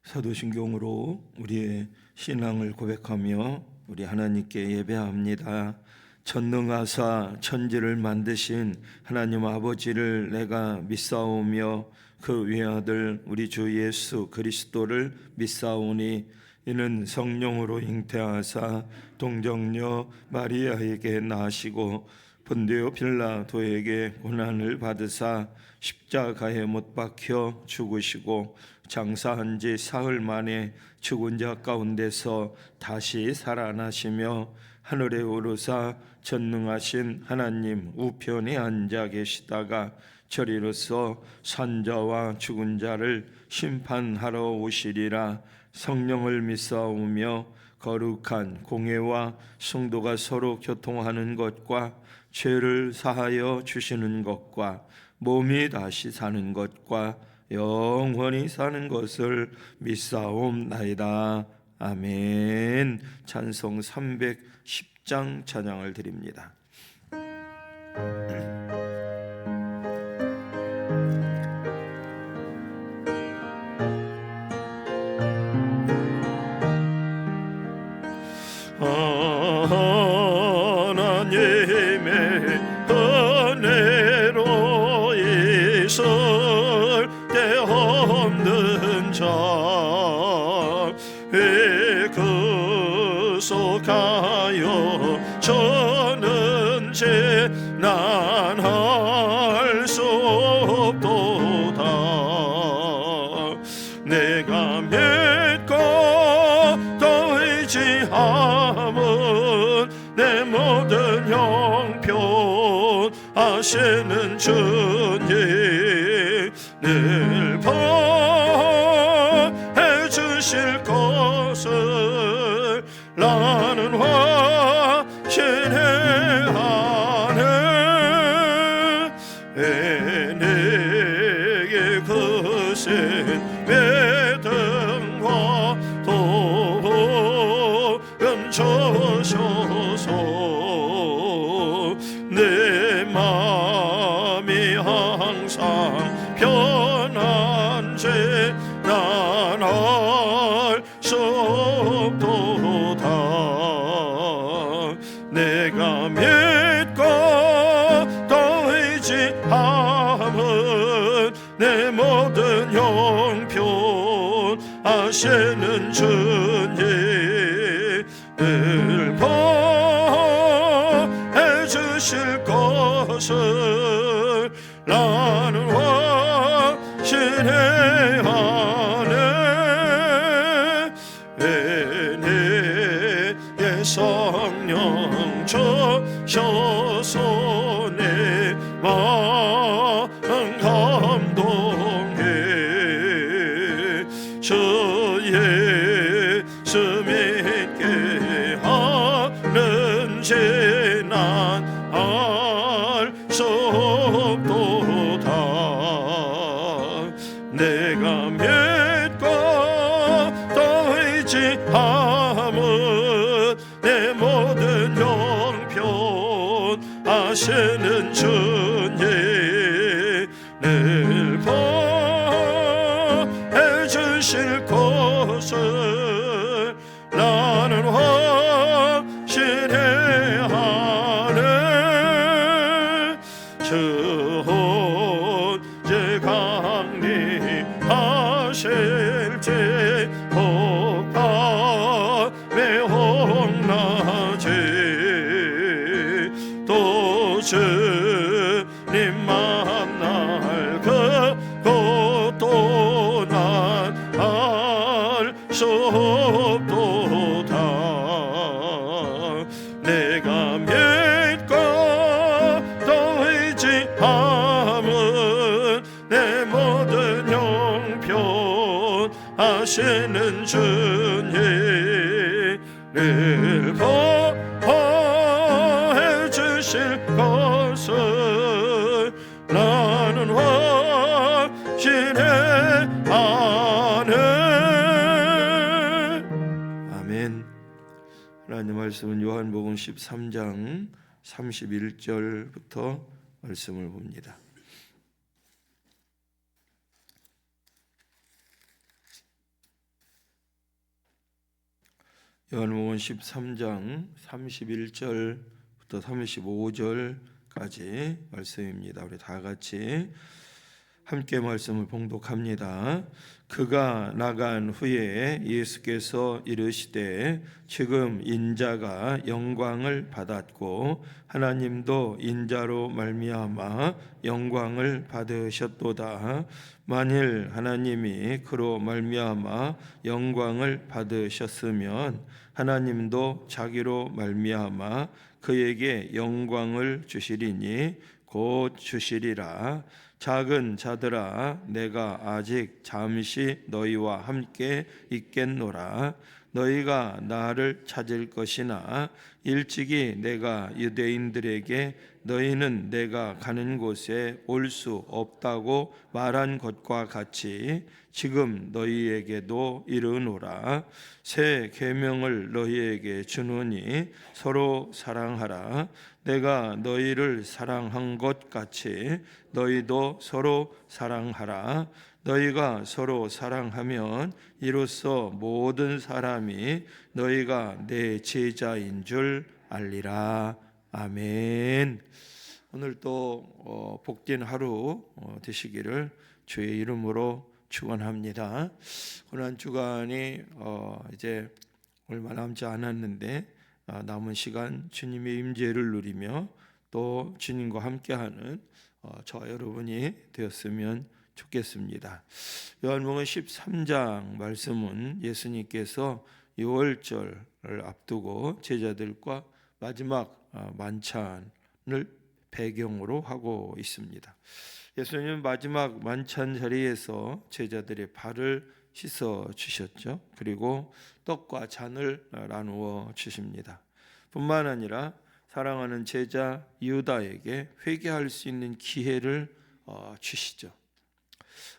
사도신경으로 우리의 신앙을 고백하며 우리 하나님께 예배합니다. 전능하사 천지를 만드신 하나님 아버지를 내가 믿사오며 그 외아들 우리 주 예수 그리스도를 믿사오니 이는 성령으로 잉태하사 동정녀 마리아에게 나시고 본디오 빌라도에게 고난을 받으사 십자가에 못 박혀 죽으시고 장사한 지 사흘 만에 죽은 자 가운데서 다시 살아나시며 하늘에 오르사 전능하신 하나님 우편에 앉아 계시다가 저리로서 산자와 죽은 자를 심판하러 오시리라. 성령을 믿사오며 거룩한 공회와 성도가 서로 교통하는 것과 죄를 사하여 주시는 것과 몸이 다시 사는 것과 영원히 사는 것을 믿사옵나이다. 아멘. 찬송 310장 찬양을 드립니다. 하나님의 은혜로 있을 때 없는 자에 구속하여 저는 재난할 수 없도다. 내가 믿고 또 의지함은 내 모든 형편 하시는 주님 늘 보해 주실 것을 나는 확신해 하네. 내게 크신 믿음과 도움 주셔서 내 마음이 항상 편안지 난할 수 없도다. 내가 믿고 또 의지함은 내 모든 형편 하시는 주님 늘 보해 주실 것을 나는 확신해 하네. 내게 성령 주셔서 내 마음 감동해. 주 예수 믿게 하는 재난 알 수 없도다. 내가 믿고 또 의지함은 내 모든 형편 하시는 주님 늘 보해 주실 것을 나는 확신해 하네. 주 혼자 강림하실 때 복함의 홍낮에 또 주님 만날 그것도 난 알 수 없도다. 내가 믿고 또 의지함은 내 모든 형편 하시는 주님 늘 보해 주실 것을 나는 확신해 하네. 아멘. 하나님 말씀은 요한복음 13장 31절부터 말씀을 봅니다. 요한복음 13장 31절부터 35절까지 말씀입니다. 우리 다 같이 함께 말씀을 봉독합니다. 그가 나간 후에 예수께서 이르시되 지금 인자가 영광을 받았고 하나님도 인자로 말미암아 영광을 받으셨도다. 만일 하나님이 그로 말미암아 영광을 받으셨으면 하나님도 자기로 말미암아 그에게 영광을 주시리니 곧 주시리라. 작은 자들아, 내가 아직 잠시 너희와 함께 있겠노라. 너희가 나를 찾을 것이나 일찍이 내가 유대인들에게 너희는 내가 가는 곳에 올 수 없다고 말한 것과 같이 지금 너희에게도 이르노라. 새 계명을 너희에게 주노니 서로 사랑하라. 내가 너희를 사랑한 것 같이 너희도 서로 사랑하라. 너희가 서로 사랑하면 이로써 모든 사람이 너희가 내 제자인 줄 알리라. 아멘. 오늘 또 복된 하루 되시기를 주의 이름으로 축원합니다. 고난 주간이 이제 얼마 남지 않았는데 남은 시간 주님의 임재를 누리며 또 주님과 함께하는 저와 여러분이 되었으면 좋겠습니다. 요한복음 13장 말씀은 예수님께서 유월절을 앞두고 제자들과 마지막 만찬을 배경으로 하고 있습니다. 예수님은 마지막 만찬 자리에서 제자들의 발을 씻어 주셨죠. 그리고 떡과 잔을 나누어 주십니다. 뿐만 아니라 사랑하는 제자 유다에게 회개할 수 있는 기회를 주시죠.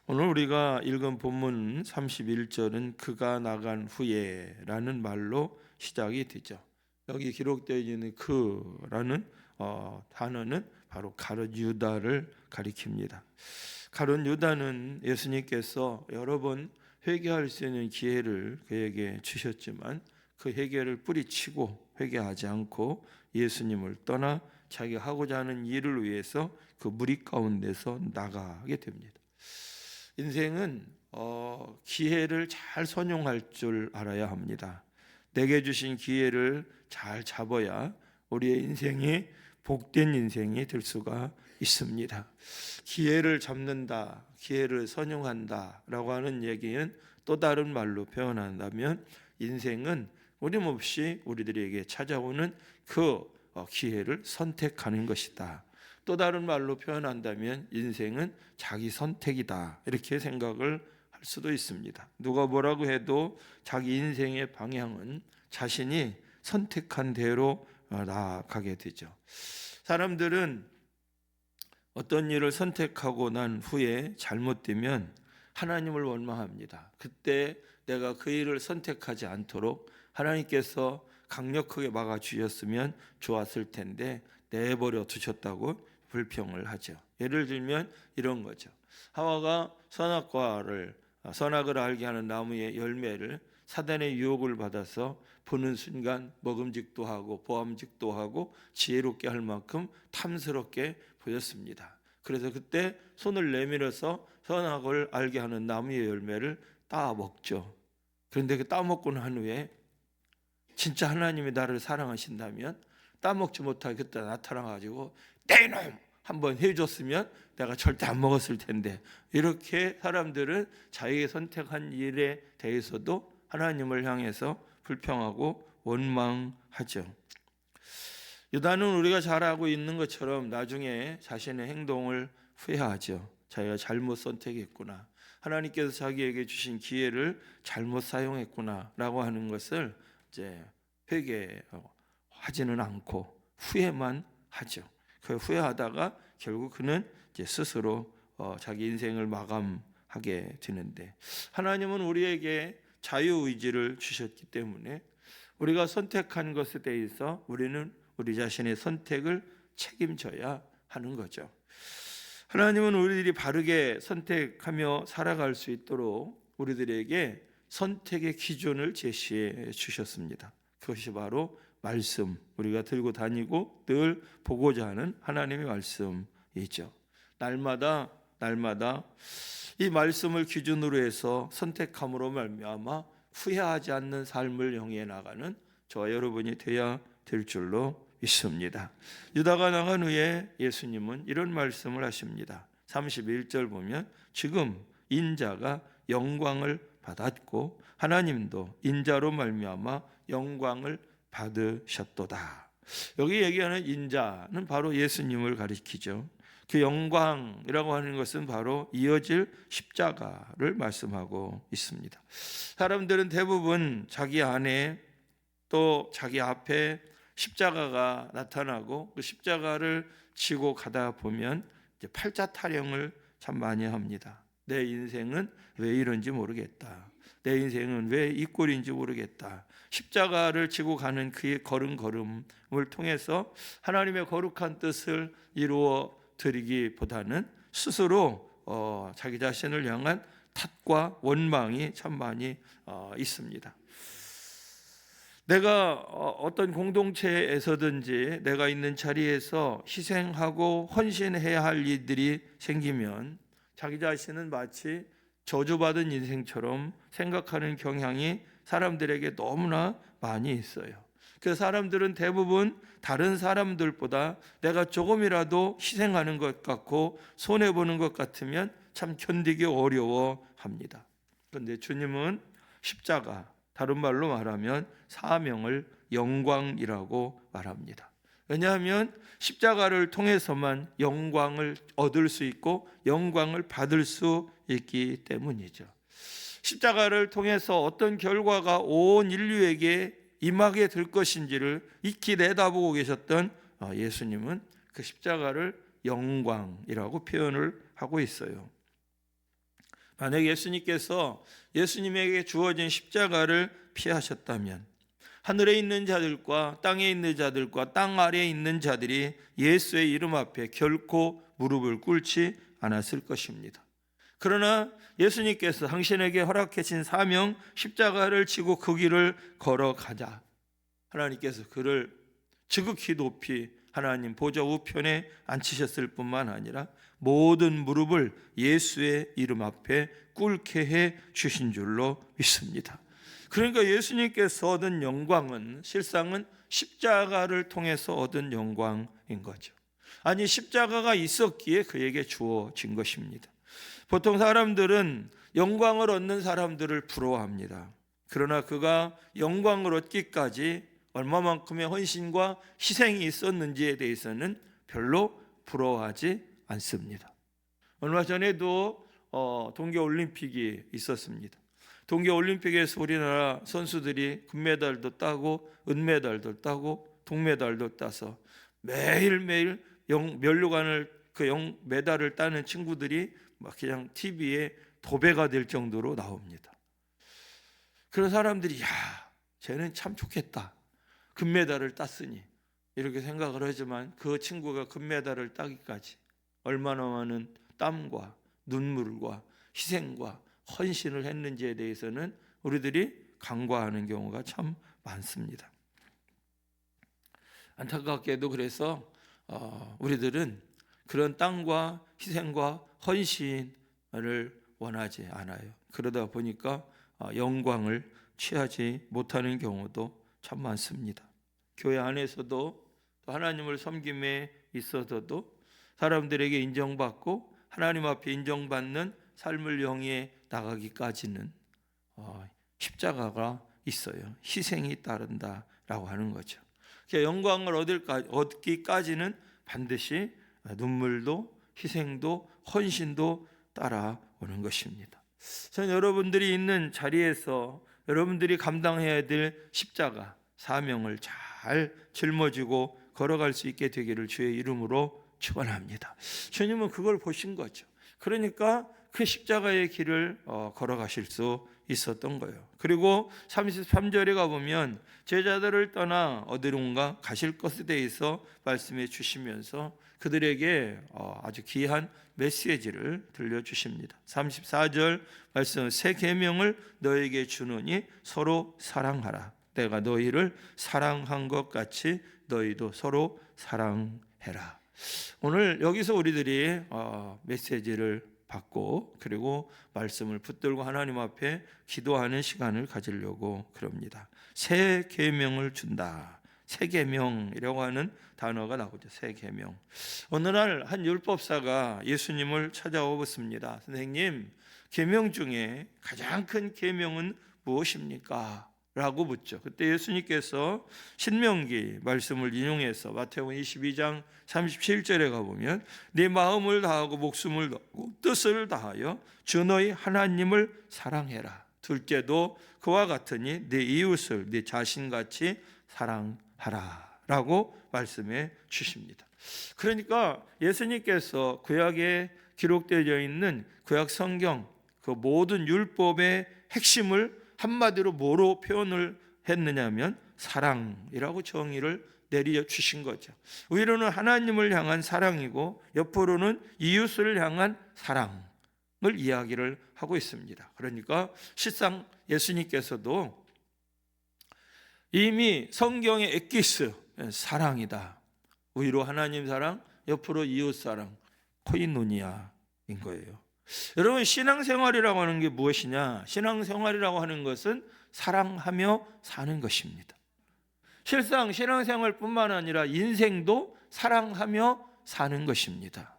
오늘 우리가 읽은 본문 31절은 그가 나간 후에라는 말로 시작이 되죠. 여기 기록되어 있는 그라는 단어는 바로 가룟 유다를 가리킵니다. 가룟 유다는 예수님께서 여러 번 회개할 수 있는 기회를 그에게 주셨지만 그 회개를 뿌리치고 회개하지 않고 예수님을 떠나 자기가 하고자 하는 일을 위해서 그 무리 가운데서 나가게 됩니다. 인생은 기회를 잘 선용할 줄 알아야 합니다. 내게 주신 기회를 잘 잡아야 우리의 인생이 복된 인생이 될 수가 있습니다. 기회를 잡는다, 기회를 선용한다 라고 하는 얘기는 또 다른 말로 표현한다면 인생은 어림없이 우리들에게 찾아오는 그 기회를 선택하는 것이다. 또 다른 말로 표현한다면 인생은 자기 선택이다, 이렇게 생각을 할 수도 있습니다. 누가 뭐라고 해도 자기 인생의 방향은 자신이 선택한 대로 나아가게 되죠. 사람들은 어떤 일을 선택하고 난 후에 잘못되면 하나님을 원망합니다. 그때 내가 그 일을 선택하지 않도록 하나님께서 강력하게 막아주셨으면 좋았을 텐데 내버려 두셨다고 불평을 하죠. 예를 들면 이런 거죠. 하와가 선악을 알게 하는 나무의 열매를 사단의 유혹을 받아서 보는 순간 먹음직도 하고 보암직도 하고 지혜롭게 할 만큼 탐스럽게 보였습니다. 그래서 그때 손을 내밀어서 선악을 알게 하는 나무의 열매를 따 먹죠. 그런데 그 따 먹고 난 후에 진짜 하나님이 나를 사랑하신다면 따먹지 못하게 그때 나타나가지고 내 이놈 한번 해줬으면 내가 절대 안 먹었을 텐데, 이렇게 사람들은 자기가 선택한 일에 대해서도 하나님을 향해서 불평하고 원망하죠. 유다는 우리가 잘 알고 있는 것처럼 나중에 자신의 행동을 후회하죠. 자기가 잘못 선택했구나, 하나님께서 자기에게 주신 기회를 잘못 사용했구나 라고 하는 것을 이제 회개하지는 않고 후회만 하죠. 그 후회하다가 결국 그는 이제 스스로 자기 인생을 마감하게 되는데, 하나님은 우리에게 자유의지를 주셨기 때문에 우리가 선택한 것에 대해서 우리는 우리 자신의 선택을 책임져야 하는 거죠. 하나님은 우리들이 바르게 선택하며 살아갈 수 있도록 우리들에게 선택의 기준을 제시해 주셨습니다. 그것이 바로 말씀, 우리가 들고 다니고 늘 보고자 하는 하나님의 말씀이죠. 날마다 이 말씀을 기준으로 해서 선택함으로 말미암아 후회하지 않는 삶을 영위해 나가는 저와 여러분이 되어야 될 줄로 믿습니다. 유다가 나간 후에 예수님은 이런 말씀을 하십니다. 31절 보면 지금 인자가 영광을 받았고 하나님도 인자로 말미암아 영광을 받으셨도다. 여기 얘기하는 인자는 바로 예수님을 가리키죠. 그 영광이라고 하는 것은 바로 이어질 십자가를 말씀하고 있습니다. 사람들은 대부분 자기 안에 또 자기 앞에 십자가가 나타나고 그 십자가를 지고 가다 보면 이제 팔자 타령을 참 많이 합니다. 내 인생은 왜 이런지 모르겠다. 내 인생은 왜 이 꼴인지 모르겠다. 십자가를 지고 가는 그의 걸음을 통해서 하나님의 거룩한 뜻을 이루어 드리기보다는 스스로 자기 자신을 향한 탓과 원망이 참 많이 있습니다. 내가 어떤 공동체에서든지 내가 있는 자리에서 희생하고 헌신해야 할 일들이 생기면 자기 자신은 마치 저주받은 인생처럼 생각하는 경향이 사람들에게 너무나 많이 있어요. 그 사람들은 대부분 다른 사람들보다 내가 조금이라도 희생하는 것 같고 손해보는 것 같으면 참 견디기 어려워합니다. 그런데 주님은 십자가, 다른 말로 말하면 사명을 영광이라고 말합니다. 왜냐하면 십자가를 통해서만 영광을 얻을 수 있고 영광을 받을 수 있기 때문이죠. 십자가를 통해서 어떤 결과가 온 인류에게 임하게 될 것인지를 익히 내다보고 계셨던 예수님은 그 십자가를 영광이라고 표현을 하고 있어요. 만약 예수님께서 예수님에게 주어진 십자가를 피하셨다면 하늘에 있는 자들과 땅에 있는 자들과 땅 아래에 있는 자들이 예수의 이름 앞에 결코 무릎을 꿇지 않았을 것입니다. 그러나 예수님께서 당신에게 허락해 진 사명 십자가를 지고 그 길을 걸어가자 하나님께서 그를 지극히 높이 하나님 보좌 우편에 앉히셨을 뿐만 아니라 모든 무릎을 예수의 이름 앞에 꿇게 해 주신 줄로 믿습니다. 그러니까 예수님께서 얻은 영광은 실상은 십자가를 통해서 얻은 영광인 거죠. 아니, 십자가가 있었기에 그에게 주어진 것입니다. 보통 사람들은 영광을 얻는 사람들을 부러워합니다. 그러나 그가 영광을 얻기까지 얼마만큼의 헌신과 희생이 있었는지에 대해서는 별로 부러워하지 않습니다. 얼마 전에도 동계올림픽이 있었습니다. 동계올림픽에서 우리나라 선수들이 금메달도 따고 은메달도 따고 동메달도 따서 매일매일 면류관을 그 메달을 따는 친구들이 막 그냥 TV에 도배가 될 정도로 나옵니다. 그런 사람들이 쟤는 참 좋겠다. 금메달을 땄으니 이렇게 생각을 하지만 그 친구가 금메달을 따기까지 얼마나 많은 땀과 눈물과 희생과 헌신을 했는지에 대해서는 우리들이 간과하는 경우가 참 많습니다. 안타깝게도 그래서 우리들은 그런 땀과 희생과 헌신을 원하지 않아요. 그러다 보니까 영광을 취하지 못하는 경우도 참 많습니다. 교회 안에서도 또 하나님을 섬김에 있어서도 사람들에게 인정받고 하나님 앞에 인정받는 삶을 영위해 나가기까지는 십자가가 있어요. 희생이 따른다라고 하는 거죠. 영광을 얻기까지는 반드시 눈물도 희생도 헌신도 따라오는 것입니다. 저는 여러분들이 있는 자리에서 여러분들이 감당해야 될 십자가 사명을 잘 짊어지고 걸어갈 수 있게 되기를 주의 이름으로 축원합니다. 주님은 그걸 보신 거죠. 그러니까 그 십자가의 길을 걸어가실 수 있었던 거예요. 그리고 33절에 가보면 제자들을 떠나 어디론가 가실 것에 대해서 말씀해 주시면서 그들에게 아주 귀한 메시지를 들려주십니다. 34절 말씀, 새 계명을 너에게 주노니 서로 사랑하라. 내가 너희를 사랑한 것 같이 너희도 서로 사랑해라. 오늘 여기서 우리들이 메시지를 받고 그리고 말씀을 붙들고 하나님 앞에 기도하는 시간을 가지려고 그럽니다. 새 계명을 준다. 새 계명이라고 하는 단어가 나오죠. 새 계명. 어느 날 한 율법사가 예수님을 찾아오었습니다. 선생님, 계명 중에 가장 큰 계명은 무엇입니까? 라고 묻죠. 그때 예수님께서 신명기 말씀을 인용해서 마태복음 22장 37절에 가보면 네 마음을 다하고 목숨을 다하고 뜻을 다하여 주 너희 하나님을 사랑해라. 둘째도 그와 같으니 네 이웃을 네 자신같이 사랑하라 라고 말씀해 주십니다. 그러니까 예수님께서 구약에 기록되어 있는 구약 성경 그 모든 율법의 핵심을 한마디로 뭐로 표현을 했느냐면 사랑이라고 정의를 내려주신 거죠. 위로는 하나님을 향한 사랑이고 옆으로는 이웃을 향한 사랑을 이야기를 하고 있습니다. 그러니까 실상 예수님께서도 이미 성경의 엑기스, 사랑이다. 위로 하나님 사랑, 옆으로 이웃 사랑, 코이노니아인 거예요. 여러분, 신앙생활이라고 하는 게 무엇이냐? 신앙생활이라고 하는 것은 사랑하며 사는 것입니다. 실상 신앙생활뿐만 아니라 인생도 사랑하며 사는 것입니다.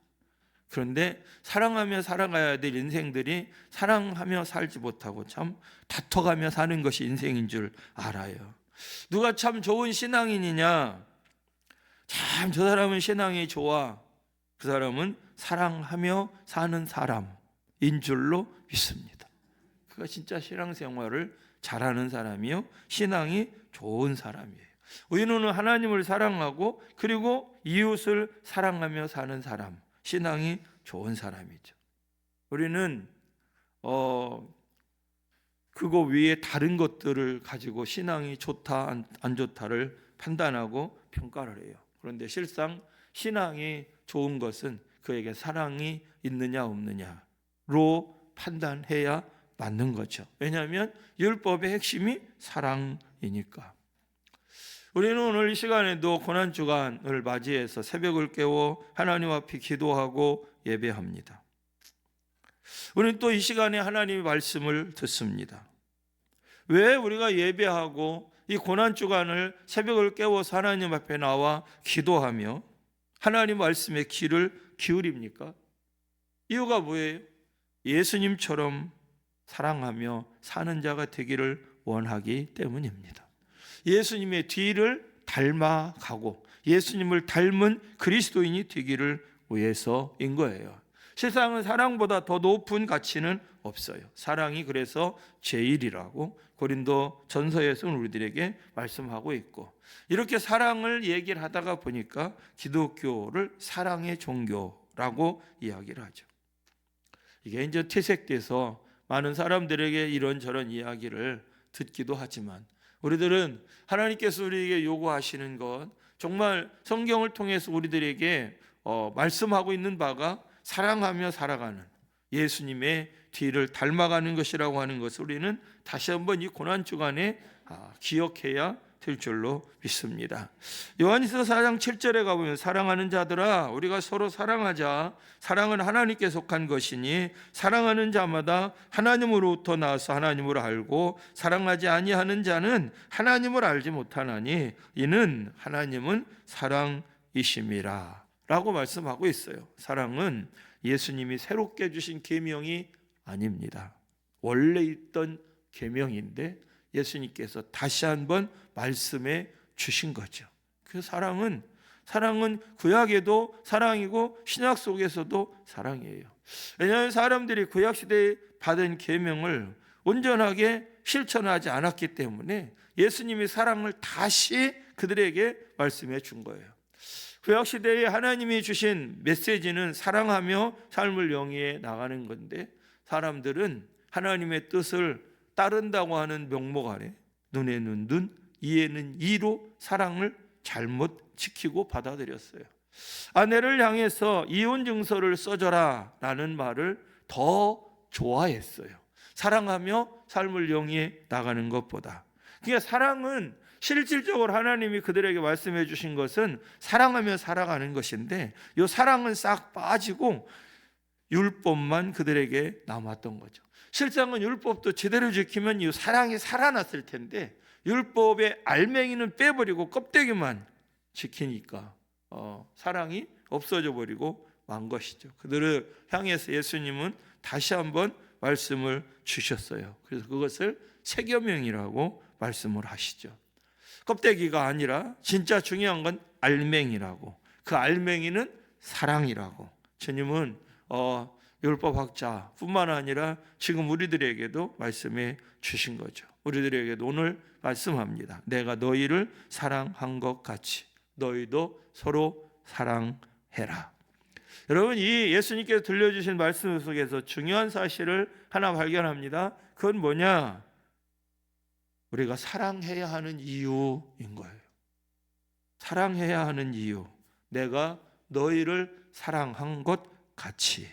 그런데 사랑하며 살아가야 될 인생들이 사랑하며 살지 못하고 참 다퉈가며 사는 것이 인생인 줄 알아요. 누가 참 좋은 신앙인이냐? 참 저 사람은 신앙이 좋아. 그 사람은 사랑하며 사는 사람인 줄로 믿습니다. 그가 진짜 신앙생활을 잘하는 사람이요, 신앙이 좋은 사람이에요. 우리는 하나님을 사랑하고 그리고 이웃을 사랑하며 사는 사람, 신앙이 좋은 사람이죠. 우리는 그거 위에 다른 것들을 가지고 신앙이 좋다 안 좋다를 판단하고 평가를 해요. 그런데 실상 신앙이 좋은 것은 그에게 사랑이 있느냐 없느냐로 판단해야 맞는 거죠. 왜냐하면 율법의 핵심이 사랑이니까. 우리는 오늘 이 시간에도 고난주간을 맞이해서 새벽을 깨워 하나님 앞에 기도하고 예배합니다. 우리는 또 이 시간에 하나님의 말씀을 듣습니다. 왜 우리가 예배하고 이 고난주간을 새벽을 깨워서 하나님 앞에 나와 기도하며 하나님 말씀에 귀를 기울입니까? 이유가 뭐예요? 예수님처럼 사랑하며 사는 자가 되기를 원하기 때문입니다. 예수님의 뒤를 닮아가고 예수님을 닮은 그리스도인이 되기를 위해서인 거예요. 세상은 사랑보다 더 높은 가치는 없어요. 사랑이 그래서 제일이라고 고린도 전서에서는 우리들에게 말씀하고 있고, 이렇게 사랑을 얘기를 하다가 보니까 기독교를 사랑의 종교라고 이야기를 하죠. 이게 이제 퇴색돼서 많은 사람들에게 이런저런 이야기를 듣기도 하지만 우리들은 하나님께서 우리에게 요구하시는 것, 정말 성경을 통해서 우리들에게 말씀하고 있는 바가 사랑하며 살아가는 예수님의 뒤를 닮아가는 것이라고 하는 것을 우리는 다시 한번 이 고난주간에 기억해야 될 줄로 믿습니다. 요한일서 4장 7절에 가보면 사랑하는 자들아 우리가 서로 사랑하자. 사랑은 하나님께 속한 것이니 사랑하는 자마다 하나님으로부터 나와서 하나님을 알고 사랑하지 아니하는 자는 하나님을 알지 못하나니 이는 하나님은 사랑이심이라 라고 말씀하고 있어요. 사랑은 예수님이 새롭게 주신 계명이 아닙니다. 원래 있던 계명인데 예수님께서 다시 한번 말씀해 주신 거죠. 그 사랑은 구약에도 사랑이고 신약 속에서도 사랑이에요. 왜냐하면 사람들이 구약 시대에 받은 계명을 온전하게 실천하지 않았기 때문에 예수님의 사랑을 다시 그들에게 말씀해 준 거예요. 구약 시대에 하나님이 주신 메시지는 사랑하며 삶을 영위해 나가는 건데 사람들은 하나님의 뜻을 따른다고 하는 명목 아래 눈에는 눈, 이에는 이로 사랑을 잘못 지키고 받아들였어요. 아내를 향해서 이혼 증서를 써줘라 라는 말을 더 좋아했어요. 사랑하며 삶을 영위해 나가는 것보다. 그러니까 사랑은 실질적으로 하나님이 그들에게 말씀해 주신 것은 사랑하며 살아가는 것인데, 이 사랑은 싹 빠지고 율법만 그들에게 남았던 거죠. 실상은 율법도 제대로 지키면 이 사랑이 살아났을 텐데, 율법의 알맹이는 빼버리고 껍데기만 지키니까 사랑이 없어져 버리고 만 것이죠. 그들을 향해서 예수님은 다시 한번 말씀을 주셨어요. 그래서 그것을 세계명이라고 말씀을 하시죠. 껍데기가 아니라 진짜 중요한 건 알맹이라고, 그 알맹이는 사랑이라고 주님은 율법학자뿐만 아니라 지금 우리들에게도 말씀해 주신 거죠. 우리들에게도 오늘 말씀합니다. 내가 너희를 사랑한 것 같이 너희도 서로 사랑해라. 여러분, 이 예수님께서 들려주신 말씀 속에서 중요한 사실을 하나 발견합니다. 그건 뭐냐? 우리가 사랑해야 하는 이유인 거예요. 사랑해야 하는 이유. 내가 너희를 사랑한 것 같이.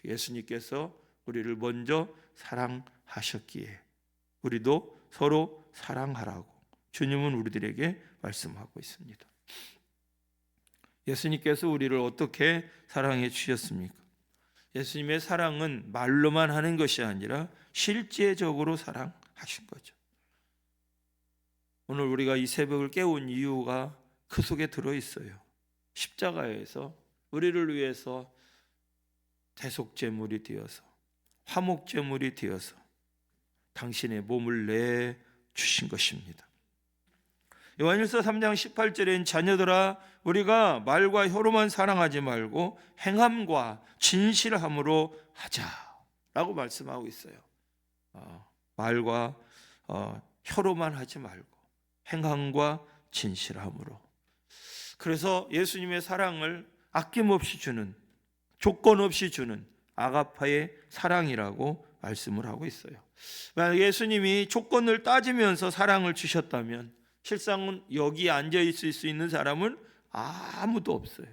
예수님께서 우리를 먼저 사랑하셨기에 우리도 서로 사랑하라고 주님은 우리들에게 말씀하고 있습니다. 예수님께서 우리를 어떻게 사랑해 주셨습니까? 예수님의 사랑은 말로만 하는 것이 아니라 실제적으로 사랑하신 거죠. 오늘 우리가 이 새벽을 깨운 이유가 그 속에 들어있어요. 십자가에서 우리를 위해서 대속제물이 되어서 화목제물이 되어서 당신의 몸을 내주신 것입니다. 요한일서 3장 18절엔 자녀들아 우리가 말과 혀로만 사랑하지 말고 행함과 진실함으로 하자라고 말씀하고 있어요. 말과 혀로만 하지 말고 행함과 진실함으로. 그래서 예수님의 사랑을 아낌없이 주는, 조건 없이 주는 아가파의 사랑이라고 말씀을 하고 있어요. 만약 예수님이 조건을 따지면서 사랑을 주셨다면 실상은 여기 앉아 있을 수 있는 사람은 아무도 없어요.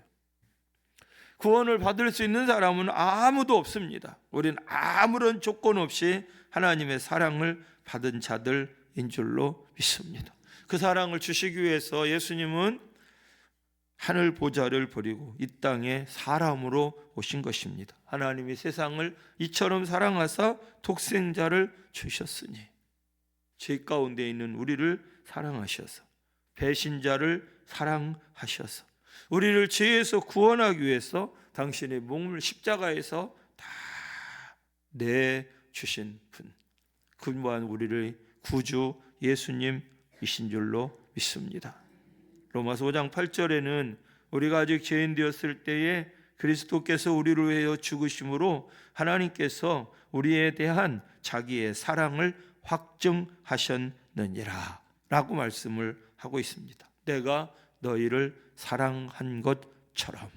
구원을 받을 수 있는 사람은 아무도 없습니다. 우리는 아무런 조건 없이 하나님의 사랑을 받은 자들인 줄로 믿습니다. 그 사랑을 주시기 위해서 예수님은 하늘 보좌를 버리고 이 땅에 사람으로 오신 것입니다. 하나님이 세상을 이처럼 사랑하사 독생자를 주셨으니 죄 가운데 있는 우리를 사랑하셔서 배신자를 사랑하셔서 우리를 죄에서 구원하기 위해서 당신의 몸을 십자가에서 다 내주신 분, 그분만 우리를 구주 예수님이신 줄로 믿습니다. 로마서 5장 8절에는 우리가 아직 죄인 되었을 때에 그리스도께서 우리를 위하여 죽으심으로 하나님께서 우리에 대한 자기의 사랑을 확증하셨느니라 라고 말씀을 하고 있습니다. 내가 너희를 사랑한 것처럼.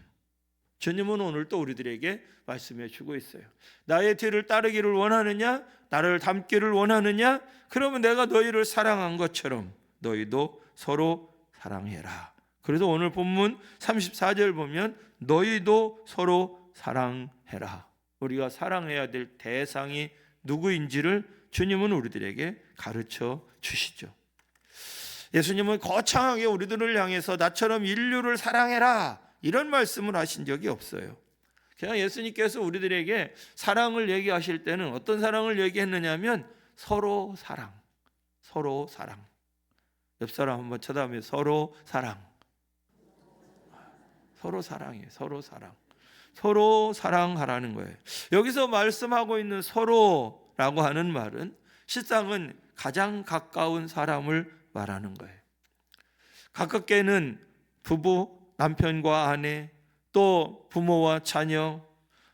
주님은 오늘 또 우리들에게 말씀해 주고 있어요. 나의 뒤를 따르기를 원하느냐? 나를 닮기를 원하느냐? 그러면 내가 너희를 사랑한 것처럼 너희도 서로 사랑해라. 그래서 오늘 본문 34절 보면 너희도 서로 사랑해라. 우리가 사랑해야 될 대상이 누구인지를 주님은 우리들에게 가르쳐 주시죠. 예수님은 거창하게 우리들을 향해서 나처럼 인류를 사랑해라 이런 말씀을 하신 적이 없어요. 그냥 예수님께서 우리들에게 사랑을 얘기하실 때는 어떤 사랑을 얘기했느냐면 서로 사랑, 서로 사랑. 옆 사람 한번 쳐다보면 서로 사랑. 서로 사랑이에요. 서로 사랑. 서로 사랑하라는 거예요. 여기서 말씀하고 있는 서로라고 하는 말은 실상은 가장 가까운 사람을 말하는 거예요. 가깝게는 부부, 남편과 아내, 또 부모와 자녀,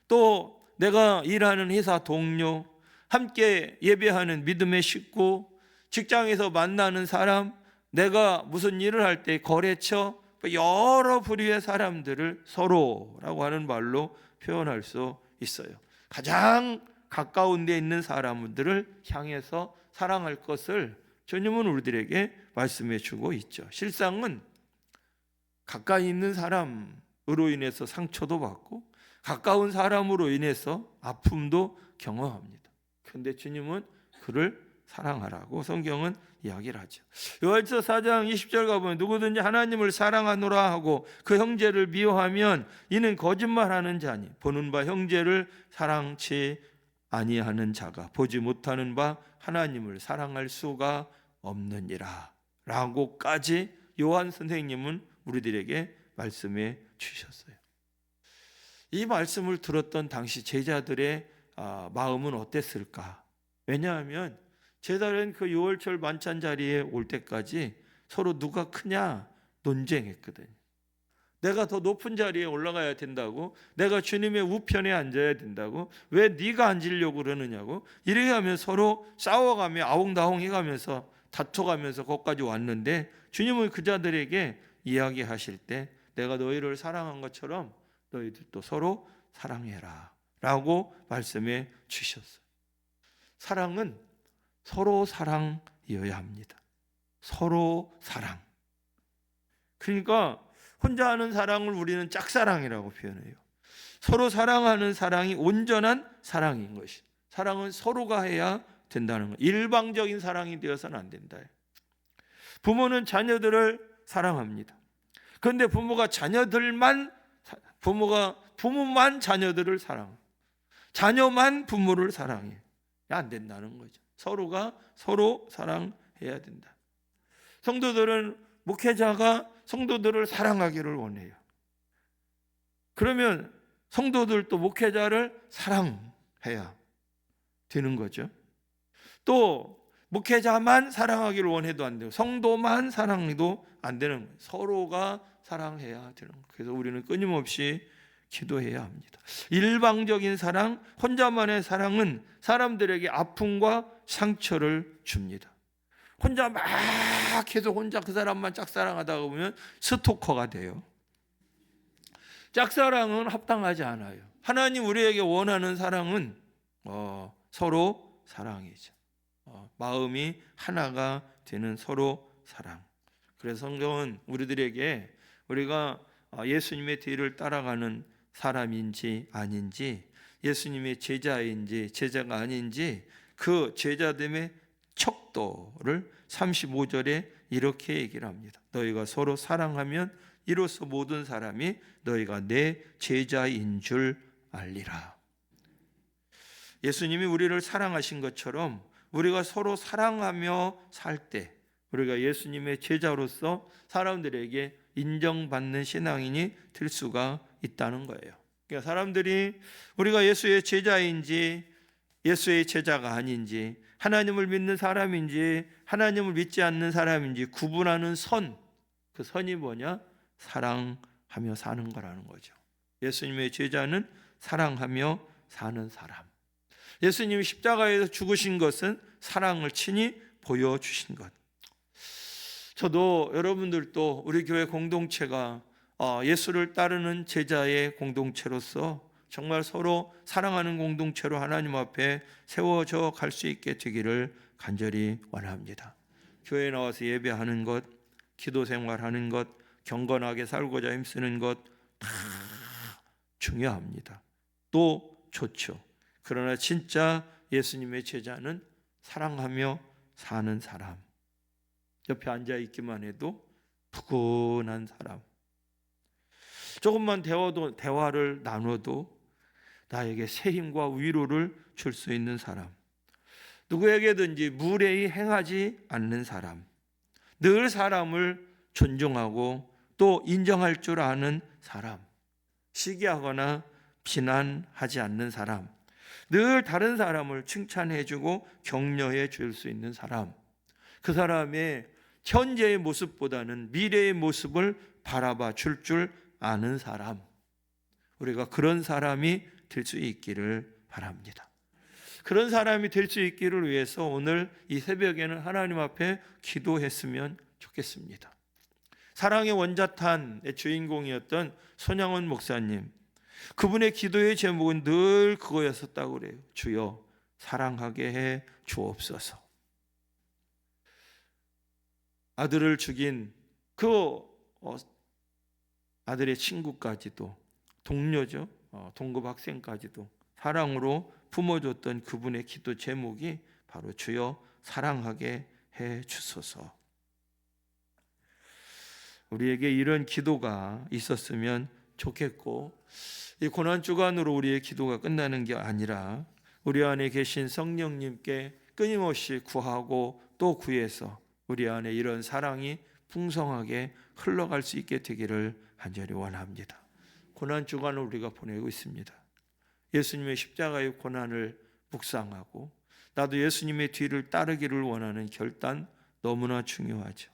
또 내가 일하는 회사 동료, 함께 예배하는 믿음의 식구, 직장에서 만나는 사람, 내가 무슨 일을 할 때 거래처, 여러 부류의 사람들을 서로라고 하는 말로 표현할 수 있어요. 가장 가까운 데 있는 사람들을 향해서 사랑할 것을 주님은 우리들에게 말씀해 주고 있죠. 실상은 가까이 있는 사람으로 인해서 상처도 받고 가까운 사람으로 인해서 아픔도 경험합니다. 그런데 주님은 그를 사랑하라고 성경은 이야기를 하죠. 요한일서 4장 20절 가보면 누구든지 하나님을 사랑하노라 하고 그 형제를 미워하면 이는 거짓말하는 자니 보는 바 형제를 사랑치 아니하는 자가 보지 못하는 바 하나님을 사랑할 수가 없느니라 라고까지 요한 선생님은 우리들에게 말씀해 주셨어요. 이 말씀을 들었던 당시 제자들의 마음은 어땠을까? 왜냐하면 제자들은 그 유월절 만찬 자리에 올 때까지 서로 누가 크냐 논쟁했거든요. 내가 더 높은 자리에 올라가야 된다고, 내가 주님의 우편에 앉아야 된다고, 왜 네가 앉으려고 그러느냐고 이렇게 하면 서로 싸워가며 아웅다웅 해가면서 다퉈가면서 거기까지 왔는데 주님은 그 자들에게 이야기하실 때 내가 너희를 사랑한 것처럼 너희들도 서로 사랑해라 라고 말씀해 주셨어요. 사랑은 서로 사랑이어야 합니다. 서로 사랑. 그러니까 혼자 하는 사랑을 우리는 짝사랑이라고 표현해요. 서로 사랑하는 사랑이 온전한 사랑인 것이. 사랑은 서로가 해야 된다는 것. 일방적인 사랑이 되어서는 안 된다. 부모는 자녀들을 사랑합니다. 그런데 부모만 자녀들을 사랑해요. 자녀만 부모를 사랑해요. 안 된다는 거죠. 서로가 서로 사랑해야 된다. 성도들은 목회자가 성도들을 사랑하기를 원해요. 그러면 성도들도 목회자를 사랑해야 되는 거죠. 또 목회자만 사랑하기를 원해도 안 돼요. 성도만 사랑해도 안 되는 거예요. 서로가 사랑해야 되는 거예요. 그래서 우리는 끊임없이 기도해야 합니다. 일방적인 사랑, 혼자만의 사랑은 사람들에게 아픔과 상처를 줍니다. 혼자 막 계속 혼자 그 사람만 짝사랑하다가 보면 스토커가 돼요. 짝사랑은 합당하지 않아요. 하나님 우리에게 원하는 사랑은 서로 사랑이죠. 마음이 하나가 되는 서로 사랑. 그래서 성경은 우리들에게 우리가 예수님의 뒤를 따라가는 사람인지 아닌지, 예수님의 제자인지 제자가 아닌지 그 제자됨의 척도를 35절에 이렇게 얘기를 합니다. 너희가 서로 사랑하면 이로써 모든 사람이 너희가 내 제자인 줄 알리라. 예수님이 우리를 사랑하신 것처럼 우리가 서로 사랑하며 살 때 우리가 예수님의 제자로서 사람들에게 인정받는 신앙인이 될 수가 있다는 거예요. 그러니까 사람들이 우리가 예수의 제자인지 예수의 제자가 아닌지, 하나님을 믿는 사람인지 하나님을 믿지 않는 사람인지 구분하는 선, 그 선이 뭐냐? 사랑하며 사는 거라는 거죠. 예수님의 제자는 사랑하며 사는 사람. 예수님이 십자가에서 죽으신 것은 사랑을 친히 보여주신 것. 저도 여러분들도 우리 교회 공동체가 예수를 따르는 제자의 공동체로서 정말 서로 사랑하는 공동체로 하나님 앞에 세워져 갈 수 있게 되기를 간절히 원합니다. 교회에 나와서 예배하는 것, 기도 생활하는 것, 경건하게 살고자 힘쓰는 것 다 중요합니다. 또 좋죠. 그러나 진짜 예수님의 제자는 사랑하며 사는 사람. 옆에 앉아 있기만 해도 푸근한 사람. 조금만 대화를 나눠도 나에게 새 힘과 위로를 줄 수 있는 사람. 누구에게든지 무례히 행하지 않는 사람. 늘 사람을 존중하고 또 인정할 줄 아는 사람. 시기하거나 비난하지 않는 사람. 늘 다른 사람을 칭찬해주고 격려해 줄 수 있는 사람. 그 사람의 현재의 모습보다는 미래의 모습을 바라봐 줄 아는 사람. 우리가 그런 사람이 될 수 있기를 바랍니다. 그런 사람이 될 수 있기를 위해서 오늘 이 새벽에는 하나님 앞에 기도했으면 좋겠습니다. 사랑의 원자탄의 주인공이었던 손양원 목사님, 그분의 기도의 제목은 늘 그거였었다고 그래요. 주여 사랑하게 해 주옵소서. 아들을 죽인 그 아들의 친구까지도, 동료죠, 동급 학생까지도 사랑으로 품어줬던 그분의 기도 제목이 바로 주여 사랑하게 해 주소서. 우리에게 이런 기도가 있었으면 좋겠고, 이 고난주간으로 우리의 기도가 끝나는 게 아니라 우리 안에 계신 성령님께 끊임없이 구하고 또 구해서 우리 안에 이런 사랑이 풍성하게 흘러갈 수 있게 되기를 간절히 원합니다. 고난주간을 우리가 보내고 있습니다. 예수님의 십자가의 고난을 묵상하고 나도 예수님의 뒤를 따르기를 원하는 결단 너무나 중요하죠.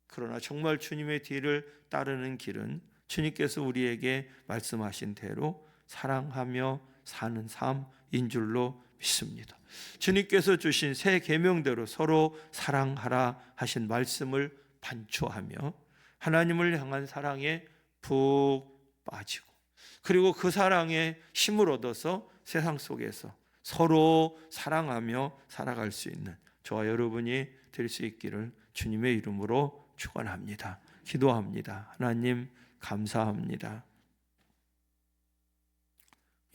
그러나 정말 주님의 뒤를 따르는 길은 주님께서 우리에게 말씀하신 대로 사랑하며 사는 삶인 줄로 믿습니다. 주님께서 주신 새 계명대로 서로 사랑하라 하신 말씀을 반추하며 하나님을 향한 사랑에 푹 빠지고, 그리고 그 사랑에 힘을 얻어서 세상 속에서 서로 사랑하며 살아갈 수 있는 저와 여러분이 될 수 있기를 주님의 이름으로 축원합니다. 기도합니다. 하나님 감사합니다.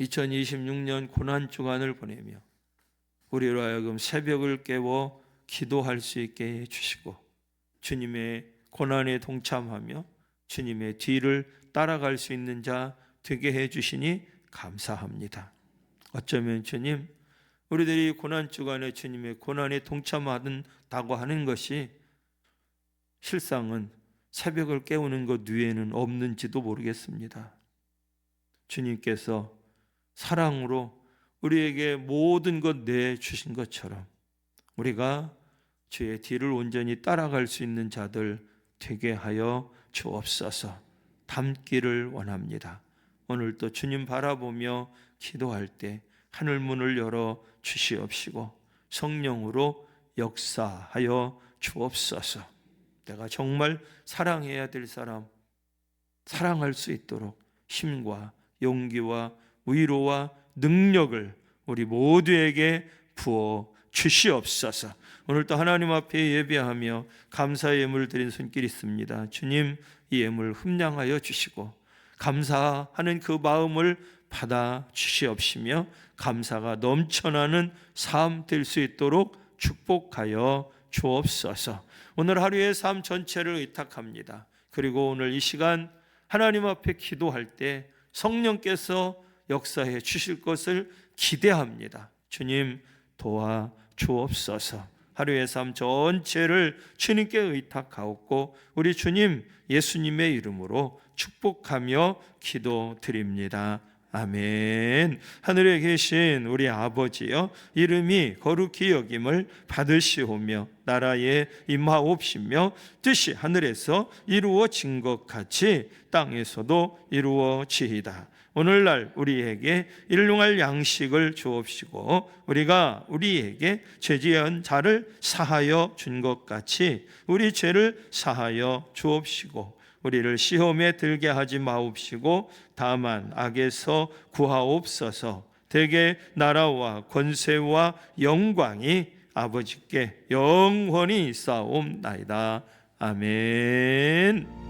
2026년 고난주간을 보내며 우리로 하여금 새벽을 깨워 기도할 수 있게 해주시고 주님의 고난에 동참하며 주님의 뒤를 따라갈 수 있는 자 되게 해주시니 감사합니다. 어쩌면 주님, 우리들이 고난주간에 주님의 고난에 동참한다고 하는 것이 실상은 새벽을 깨우는 것 외에는 없는지도 모르겠습니다. 주님께서 사랑으로 우리에게 모든 것 내주신 것처럼 우리가 주의 뒤를 온전히 따라갈 수 있는 자들 되게 하여 주옵소서. 닮기를 원합니다. 오늘도 주님 바라보며 기도할 때 하늘 문을 열어 주시옵시고 성령으로 역사하여 주옵소서. 내가 정말 사랑해야 될 사람, 사랑할 수 있도록 힘과 용기와 위로와 능력을 우리 모두에게 부어 주시옵소서. 오늘도 하나님 앞에 예배하며 감사의 예물을 드린 손길이 있습니다. 주님, 이 예물 흠량하여 주시고 감사하는 그 마음을 받아 주시옵시며 감사가 넘쳐나는 삶 될 수 있도록 축복하여 주옵소서. 오늘 하루의 삶 전체를 의탁합니다. 그리고 오늘 이 시간 하나님 앞에 기도할 때 성령께서 역사해 주실 것을 기대합니다. 주님 도와 주옵소서. 하루의 삶 전체를 주님께 의탁하옵고 우리 주님 예수님의 이름으로 축복하며 기도드립니다. 아멘. 하늘에 계신 우리 아버지여, 이름이 거룩히 여김을 받으시오며 나라에 임하옵시며 뜻이 하늘에서 이루어진 것 같이 땅에서도 이루어지이다. 오늘날 우리에게 일용할 양식을 주옵시고 우리가 우리에게 죄지은 자를 사하여 준 것 같이 우리 죄를 사하여 주옵시고 우리를 시험에 들게 하지 마옵시고 다만 악에서 구하옵소서. 대개 나라와 권세와 영광이 아버지께 영원히 있사옵나이다. 아멘.